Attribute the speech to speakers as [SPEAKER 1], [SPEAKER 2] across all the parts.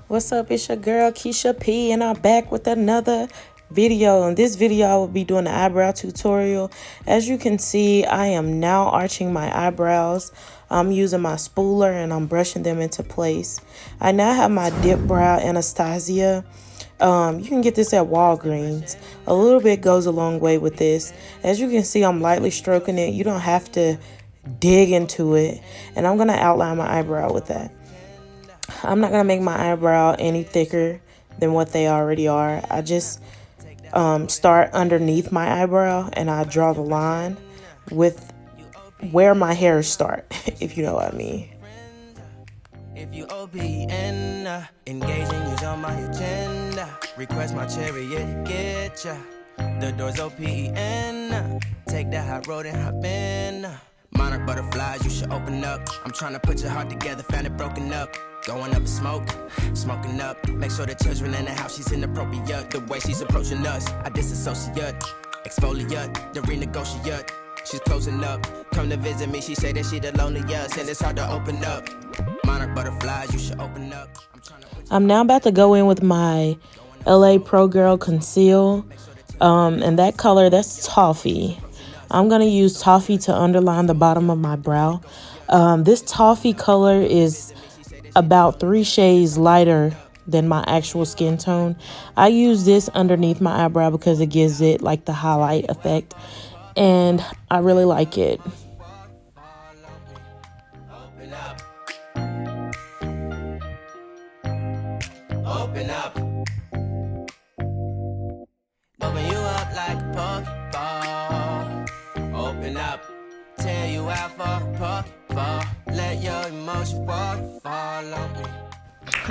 [SPEAKER 1] What's up? It's your girl Keisha P, and I'm back with another video. In this video, I will be doing the eyebrow tutorial. As you can see, I am now arching my eyebrows. I'm using my spooler and I'm brushing them into place. I now have my dip brow Anastasia. You can get this at Walgreens. A little bit goes a long way with this. As you can see, I'm lightly stroking it. You don't have to dig into it. And I'm going to outline my eyebrow with that. I'm not going to make my eyebrow any thicker than what they already are. I just start underneath my eyebrow and I draw the line with where my hairs start, if you know what I mean.
[SPEAKER 2] If you OPN, engaging you's on my agenda. Request my chariot, get ya. The door's OPN. Take that hot road and hop in. Monarch butterflies, you should open up. I'm trying to put your heart together, found it broken up. Going up in smoke, smoking up. Make sure the children in the house, she's inappropriate. The way she's approaching us, I disassociate. Exfoliate, the renegotiate. She's closing up, come to visit me. She say that she the loneliest, and it's hard to open up. Monarch butterflies, you should open up.
[SPEAKER 1] I'm now about to go in with my LA Pro Girl Conceal. And that color, that's toffee. I'm going to use toffee to underline the bottom of my brow. This toffee color is about 3 shades lighter than my actual skin tone. I use this underneath my eyebrow because it gives it like the highlight effect. And I really like it.
[SPEAKER 2] Open up. Open up. Open you up like a Pokeball. Open up. Tear you out for a Pokeball. Let your emotions waterfall on me.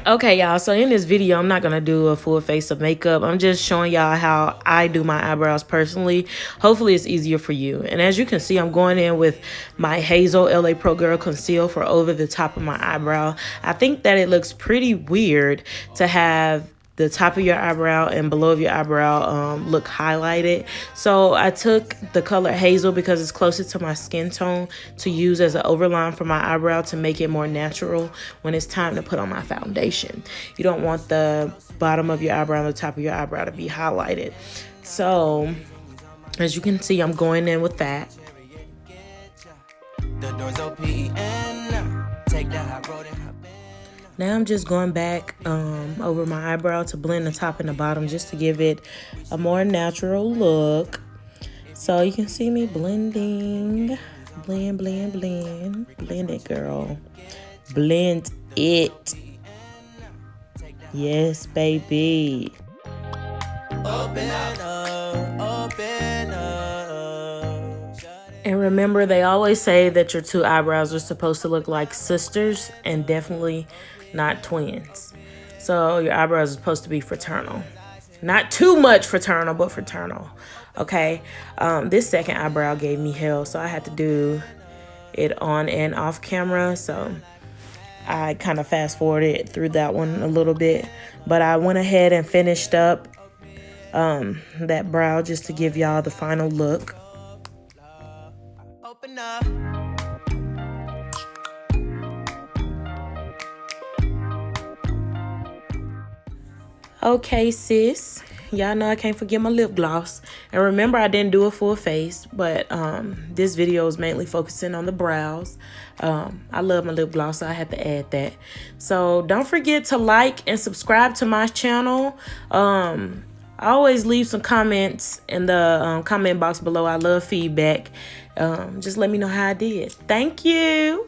[SPEAKER 1] Okay, y'all, so in this video, I'm not going to do a full face of makeup. I'm just showing y'all how I do my eyebrows personally. Hopefully, it's easier for you. And as you can see, I'm going in with my Hazel LA Pro Girl Conceal for over the top of my eyebrow. I think that it looks pretty weird to have the top of your eyebrow and below of your eyebrow look highlighted. So I took the color Hazel because it's closer to my skin tone to use as an overline for my eyebrow to make it more natural when it's time to put on my foundation. You don't want the bottom of your eyebrow and the top of your eyebrow to be highlighted. So as you can see, I'm going in with that.
[SPEAKER 2] The door's OPN. Take that hot road and hop in.
[SPEAKER 1] Now I'm just going back over my eyebrow to blend the top and the bottom just to give it a more natural look. So you can see me blending. Blend, blend, blend. Blend it, girl. Blend it. Yes, baby.
[SPEAKER 2] Open up, open up.
[SPEAKER 1] And remember, they always say that your two eyebrows are supposed to look like sisters and definitely not twins. So your eyebrows are supposed to be fraternal. Not too much fraternal, but fraternal. Okay. This second eyebrow gave me hell, so I had to do it on and off camera. So I kind of fast forwarded through that one a little bit. But I went ahead and finished up that brow just to give y'all the final look.
[SPEAKER 2] Open up.
[SPEAKER 1] Okay, sis. Y'all know I can't forget my lip gloss. And remember, I didn't do a full face, but this video is mainly focusing on the brows. I love my lip gloss, so I had to add that. So don't forget to like and subscribe to my channel. I always leave some comments in the comment box below. I love feedback. Just let me know how I did. Thank you.